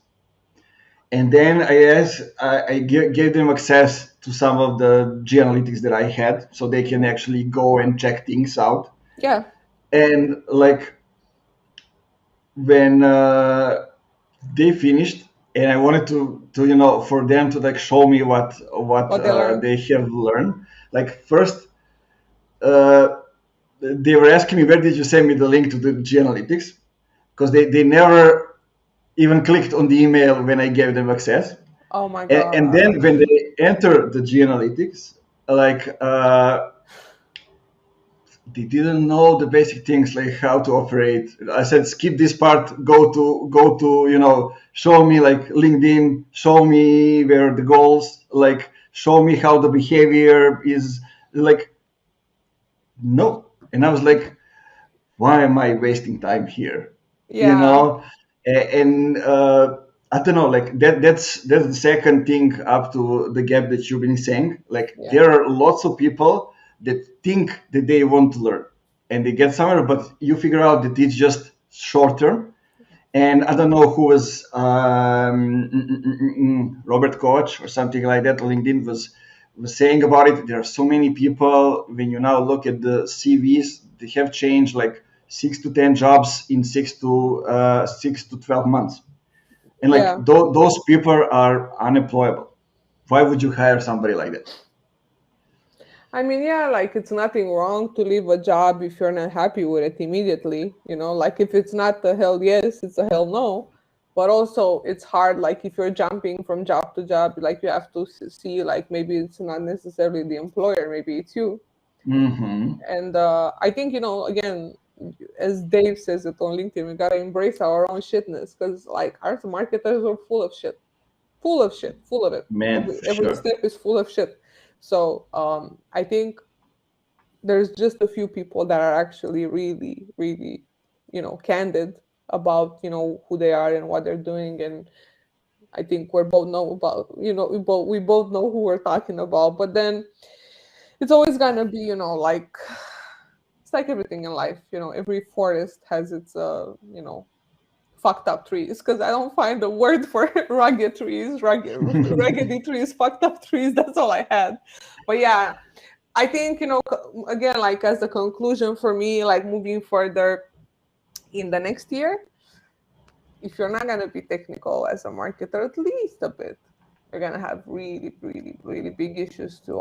and then I gave them access to some of the G analytics that I had, so they can Mhm. actually go and check things out. Yeah. And like when they finished, and I wanted to for them to like show me what What they learn. they have learned. Like first, uh, they were asking me, where did you send me the link to the G analytics? Because they never even clicked on the email when I gave them access. Oh my And then gosh. when they enter the G analytics, like they didn't know the basic things like how to operate. I said skip this part, go to show me like LinkedIn, show me where the goals, like show me how the behavior is, like no. And I was like, why am I wasting time here? You Yeah. know, and I don't know, like that's the second thing up to the gap that you've been saying. Like Yeah. there are lots of people that think that they want to learn and they get somewhere, but you figure out that it's just short term. And I don't know who was Robert Koch or something like that on LinkedIn was saying about it. There are so many people when you now look at the CVs, they have changed like 6 to 10 jobs in 6 to 12 months, and like Yeah. those people are unemployable. Why would you hire somebody like that? I mean, yeah, like it's nothing wrong to leave a job if you're not happy with it immediately. Like if it's not a hell yes, it's a hell no. But also, it's hard. Like if you're jumping from job to job, like you have to see, like maybe it's not necessarily the employer, maybe it's you. Mm-hmm. And I think, again, as Dave says it on LinkedIn, we gotta embrace our own shitness because, like, our marketers are full of shit, full of shit, full of it. Man, Every for every sure. step is full of shit. So I think there's just a few people that are actually really, really, candid about who they are and what they're doing, and I think we both know about we both know who we're talking about. But then it's always gonna be like it's like everything in life. Every forest has its fucked up trees, because I don't find a word for rugged trees, raggedy trees, fucked up trees. That's all I had. But yeah, I think, again, like as a conclusion for me, like moving further in the next year, if you're not going to be technical as a marketer, at least a bit, you're going to have really, really, really big issues to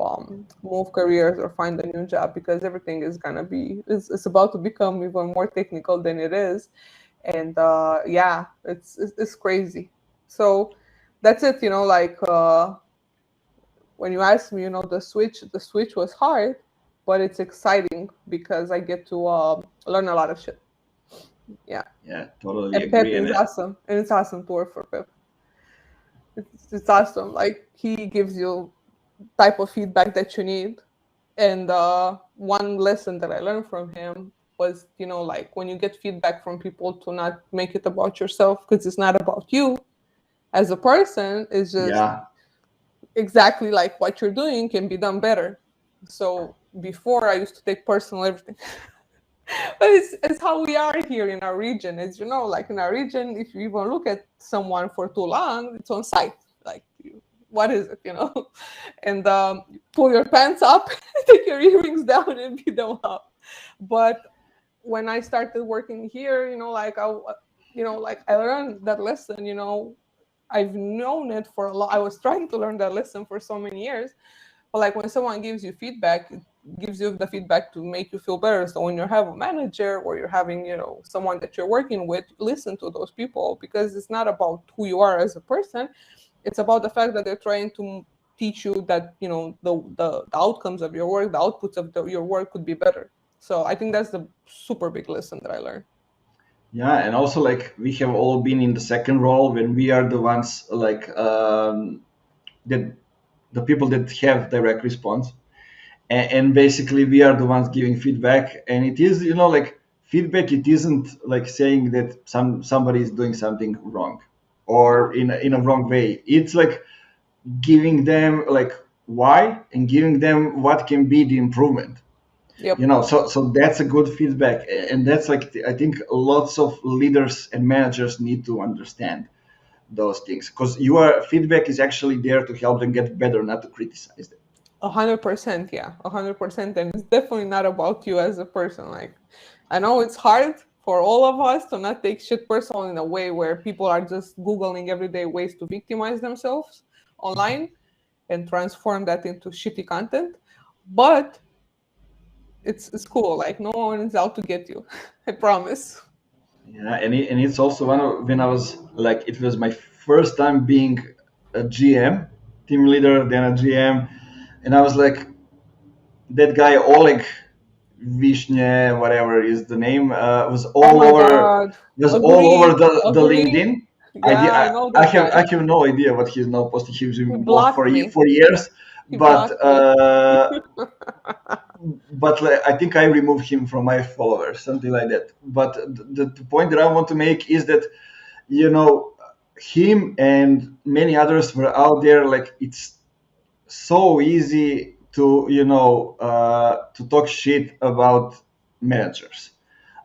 move careers or find a new job, because everything is going to it's about to become even more technical than it is. And yeah, it's crazy. So that's it, like when you ask me, the switch was hard, but it's exciting because I get to learn a lot of shit. Yeah, Yeah, totally and Pep agree. And is awesome, and it's awesome to work for Pep. It's awesome. Like he gives you type of feedback that you need. And one lesson that I learned from him was, like when you get feedback from people, to not make it about yourself, because it's not about you as a person. It's just yeah, exactly like what you're doing can be done better. So before I used to take personal everything. But it's how we are here in our region. As you know, like in our region, if you even look at someone for too long, it's on site. Like, what is it, And pull your pants up, take your earrings down, and beat them up. But when I started working here, like I learned that lesson. I've known it for a lot. I was trying to learn that lesson for so many years. But like when someone gives you feedback, it gives you the feedback to make you feel better. So when you have a manager or you're having, someone that you're working with, listen to those people, because it's not about who you are as a person. It's about the fact that they're trying to teach you that, the outcomes of your work, the outputs of your work could be better. So I think that's the super big lesson that I learned. yeah, and also like we have all been in the second role when we are the ones like that the people that have direct response, and basically we are the ones giving feedback, and it is like feedback, it isn't like saying that somebody is doing something wrong or in a wrong way. It's like giving them like why and giving them what can be the improvement. Yep. So that's a good feedback, and that's like I think lots of leaders and managers need to understand those things, because your feedback is actually there to help them get better, not to criticize them. 100%, yeah, 100%. And it's definitely not about you as a person. Like, I know it's hard for all of us to not take shit personal in a way where people are just Googling everyday ways to victimize themselves online and transform that into shitty content. But it's cool. Like, no one is out to get you. I promise. Yeah, and it's also one of when I was like, it was my first time being a GM, team leader, then a GM, and I was like, that guy Oleg Vishne, whatever is the name, was Oh all my over God. all over Agree. the Agree. LinkedIn. Yeah, I know I that have guy. no idea what he's now posting. He's He been blocked blocked me. for years, He but blocked me. like, I think I removed him from my followers, something like that. But the point that I want to make is that, you know, him and many others were out there. Like, it's so easy to, to talk shit about managers,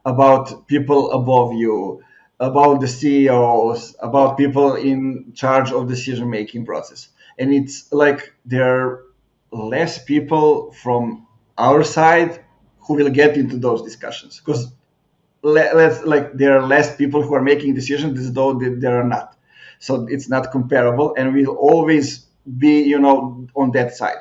about people above you, about the CEOs, Yeah. about people in charge of decision making process. And it's like there are less people from our side who will get into those discussions, because let's like there are less people who are making decisions as though there are not. So it's not comparable, and we'll always be, on that side.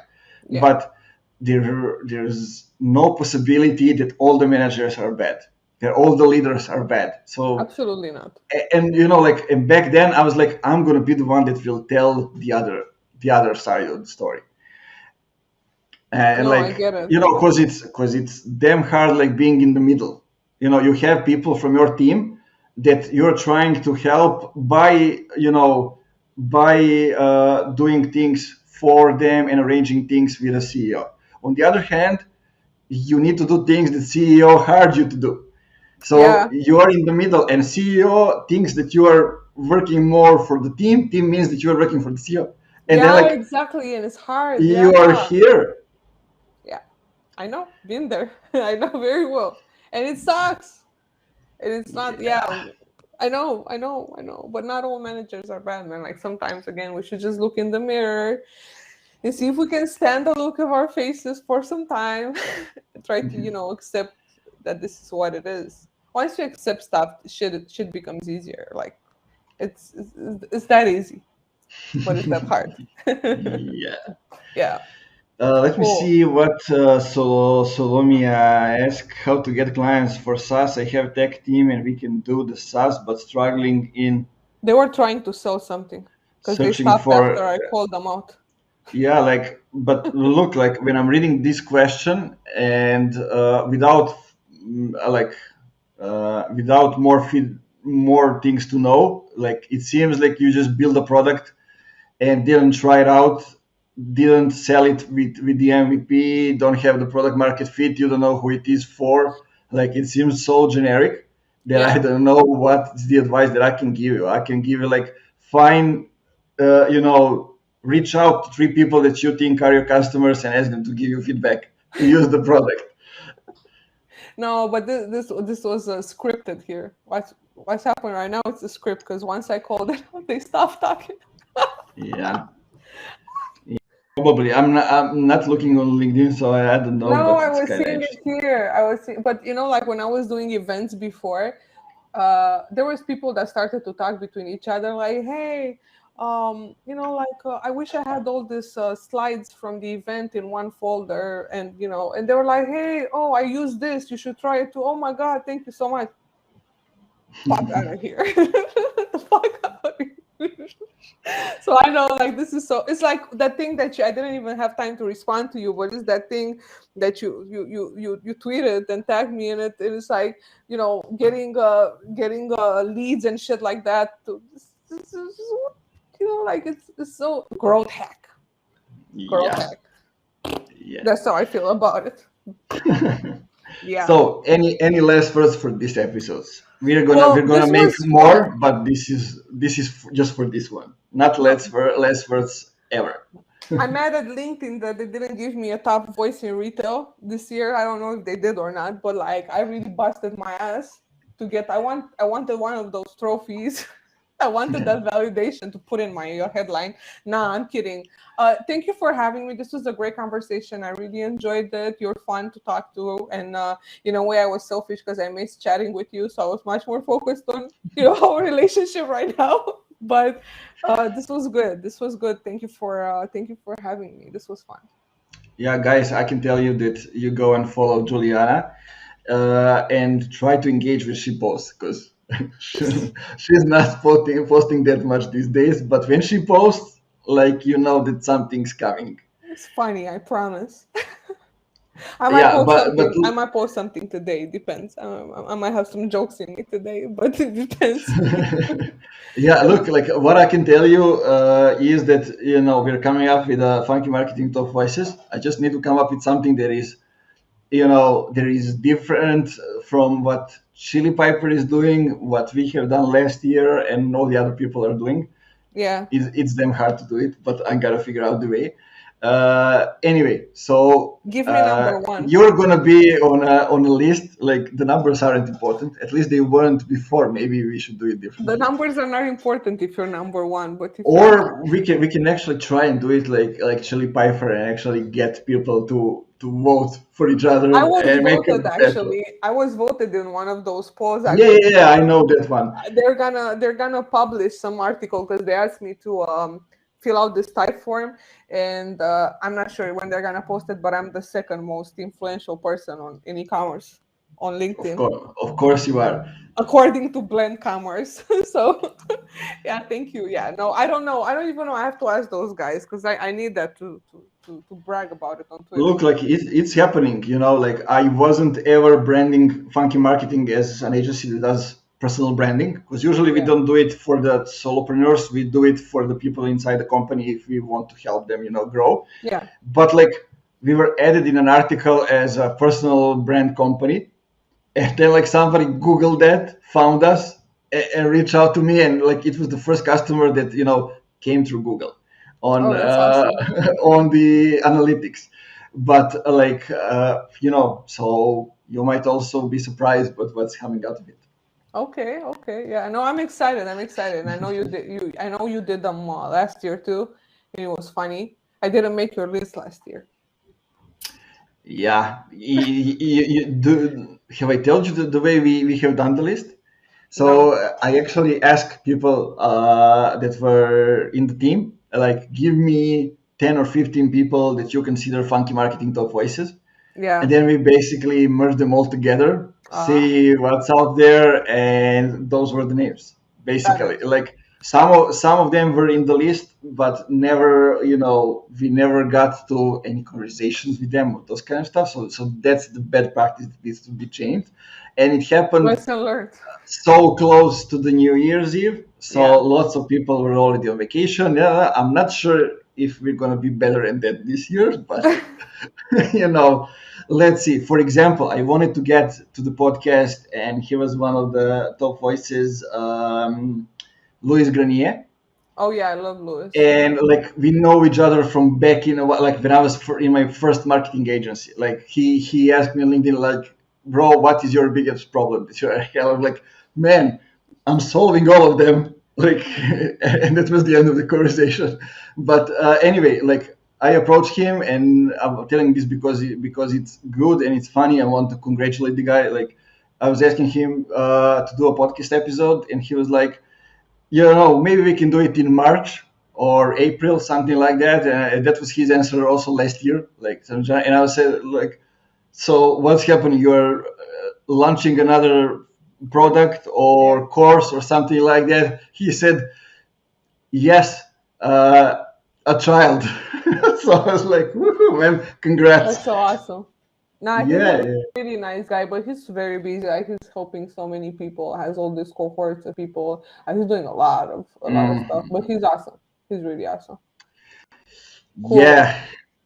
Yeah. But there's no possibility that all the managers are bad, that all the leaders are bad. So, Absolutely not. and and back then I was like, I'm gonna be the one that will tell the other side of the story. And No, I like, get it. because it's damn hard, like being in the middle. You have people from your team that you're trying to help by, doing things for them and arranging things with a CEO. On the other hand, you need to do things that CEO hired you to do. So Yeah. you are in the middle, and CEO thinks that you are working more for the team. Team means that you are working for the CEO, and then Yeah, like exactly. And it's hard. you are Yeah. here. Yeah. I know. Been there. I know very well. And it sucks. And it's not, yeah. I know. But not all managers are bad, man. Like sometimes again we should just look in the mirror and see if we can stand the look of our faces for some time. Try to, accept that this is what it is. Once you accept stuff, shit becomes easier. Like it's that easy, but it's that hard. Yeah. Yeah. Let me Cool. see what Solomia asked. How to get clients for SaaS? I have tech team and we can do the SaaS, but struggling in They were trying to sell something because they searching stopped after for. I called them out. Yeah, like, but look, like when I'm reading this question and without without more things to know, like it seems like you just build a product and didn't try it out, didn't sell it with the MVP, don't have the product market fit, you don't know who it is for. Like, it seems so generic that I Yeah. don't know what's the advice that I can give you. I can give you like, find, reach out to 3 people that you think are your customers and ask them to give you feedback to use the product. No, but this was scripted here. What's happening right now? It's a script because once I called it, they stopped talking. Yeah. Probably. I'm not looking on LinkedIn, so I don't know, No, but I it's was kind of seeing it interesting. here. But like when I was doing events before, there was people that started to talk between each other, like, "Hey, I wish I had all these slides from the event in one folder," and they were like, "Hey, oh, I use this. You should try it too. Oh my God, thank you so much." Fuck out of here. The fuck out of here. So I know, like, this is so, it's like that thing that I didn't even have time to respond to you, but it's that thing that you tweeted and tagged me in it, and it's like, getting leads and shit like that to like it's so growth hack. Growth Yeah. hack. Yeah. That's how I feel about it. Yeah. So any last words for this episodes? We're Well, gonna this make was more, fun. but just for this one. Not No, less words ever. I'm mad at LinkedIn that they didn't give me a top voice in retail this year. I don't know if they did or not, but like I really busted my ass to get. I wanted one of those trophies. I wanted that validation to put in my headline. Nah, I'm kidding. Thank you for having me. This was a great conversation. I really enjoyed it. You're fun to talk to, and in a way, I was selfish because I missed chatting with you, so I was much more focused on our relationship right now. But this was good. This was good. Thank you for having me. This was fun. Yeah, guys, I can tell you that you go and follow Juliana and try to engage with she posts because she's not posting that much these days. But when she posts, like you know that something's coming. It's funny. I promise. I might Yeah, post but something. I might post something today. It depends. I might have some jokes in me today, but it depends. yeah, look, like what I can tell you is that we're coming up with a funky marketing top voices. I just need to come up with something that is there is different from what Chili Piper is doing, what we have done last year, and all the other people are doing. Yeah. It's damn hard to do it, but I gotta figure out the way. Anyway, so Give me number one. you're gonna be on a list. Like the numbers aren't important. At least they weren't before. Maybe we should do it The differently. numbers are not important if you're number one, but if you're Or we can actually try and do it like Chili Piper and actually get people to vote for each I other was and make a voted battle. actually. I was voted in one of those polls Yeah, actually. yeah, yeah, I know that one. They're gonna publish some article because they asked me to fill out this type form, and I'm not sure when they're gonna post it, but I'm the second most influential person on in e-commerce on LinkedIn Of course you are. according to Blend Commerce. So yeah, thank you. Yeah, no, I don't know. I don't even know. I have to ask those guys because I need that to brag about it on Twitter. Look, like it's happening. Like I wasn't ever branding Funky Marketing as an agency that does personal branding because usually we Yeah, don't do it for the solopreneurs. We do it for the people inside the company if we want to help them, grow. yeah. But like we were added in an article as a personal brand company, and then like somebody googled that, found us, and reached out to me, and like it was the first customer that came through Google on Oh, that's awesome. on the analytics. But so you might also be surprised with what's coming out of it. Okay, okay. Yeah, no, I'm excited. I'm excited. And I know you did them last year too, and it was funny. I didn't make your list last year. Yeah, have I told you the way we have done the list? So No. I actually asked people that were in the team, like, give me 10 or 15 people that you consider funky marketing top voices. And Yeah. then we basically merged them all together, Ah, see what's out there, and those were the names. that Basically, is like some of them were in the list, but never, we never got to any conversations with them or those kind of stuff. So that's the bad practice that needs to be changed. And it happened lesson learned. so close to the New Year's Eve. So Yeah. lots of people were already on vacation. Yeah, I'm not sure if we're gonna be better at that this year, but you know, let's see. For example, I wanted to get to the podcast, and he was one of the top voices, Louis Grenier. Oh yeah, I love Lewis. And like we know each other from back in like when I was in my first marketing agency. Like he asked me on LinkedIn, like, bro, what is your biggest problem that you're I'm like, man, I'm solving all of them. Like, and that was the end of the conversation. But anyway, like I approached him, and I'm telling this because it's good and it's funny. I want to congratulate the guy. Like, I was asking him to do a podcast episode, and he was like, maybe we can do it in March or April, something like that. And that was his answer also last year. Like, and I was saying, like, so what's happening? You're launching another product Yeah. or course or something like that. He said, yes, a child. So I was like, woohoo, man, congrats. That's so awesome. Nah, he's a Yeah, yeah. really nice guy, but he's very busy. Like he's helping so many people, has all these cohorts of people, and he's doing a lot of stuff. Mm, But he's awesome. He's really awesome. Cool. yeah.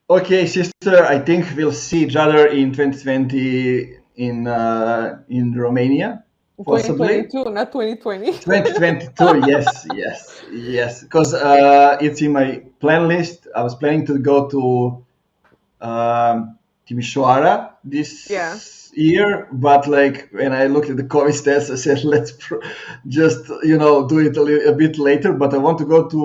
Okay, sister, I think we'll see each other in 2020 in Romania, possibly. 2022, not 2020. 2022, yes, because it's in my plan list. I was planning to go to Timișoara this Yeah, year, but like when I looked at the COVID stats, I said let's just do it a bit later. But I want to go to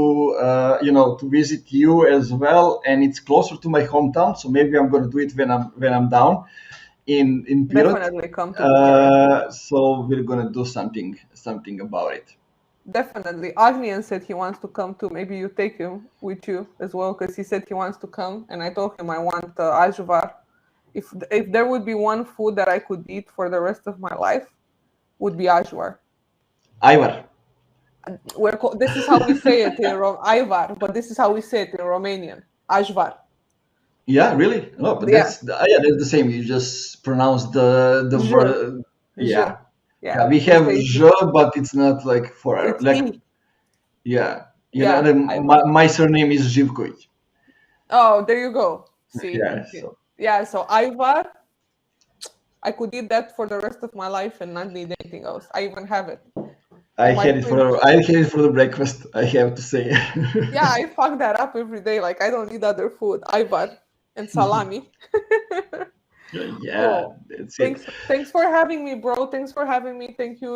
to visit you as well, and it's closer to my hometown, so maybe I'm going to do it when I'm down in Pirot. definitely come to Bucharest. So we're going to do something about it. Definitely. Agnian said he wants to come too. Maybe you take him with you as well, because he said he wants to come, and I told him I want ajvar. If there would be one food that I could eat for the rest of my life, would be ajvar. Ivar. This is how we say it in Ivar, but this is how we say it in Romanian. Ajvar. Yeah, really? No, but Yeah. that's the same. You just pronounce the Je. word. Yeah. Yeah. Yeah, we have say je, but it's not like for it's like E. yeah. Yeah, My surname is Živković. Oh, there you go. See? Yeah. Okay. So Yeah, so Ivar, I could eat that for the rest of my life and not need anything else. I even have it. I My had it for the breakfast. I have to say. Yeah, I fuck that up every day. Like, I don't need other food. Ivar and salami. Yeah, Cool. that's it. Thanks for having me, bro. Thanks for having me. Thank you,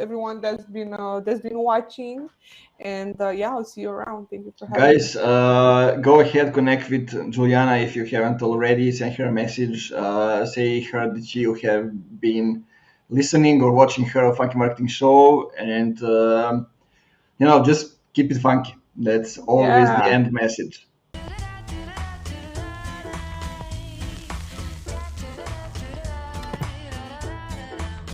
everyone that's been watching. And yeah, I'll see you around. Thank you for having me. Guys, go ahead, connect with Juliana if you haven't already. Send her a message. Say her that you have been listening or watching her Funky Marketing Show, and just keep it funky. That's always the Yeah. end message.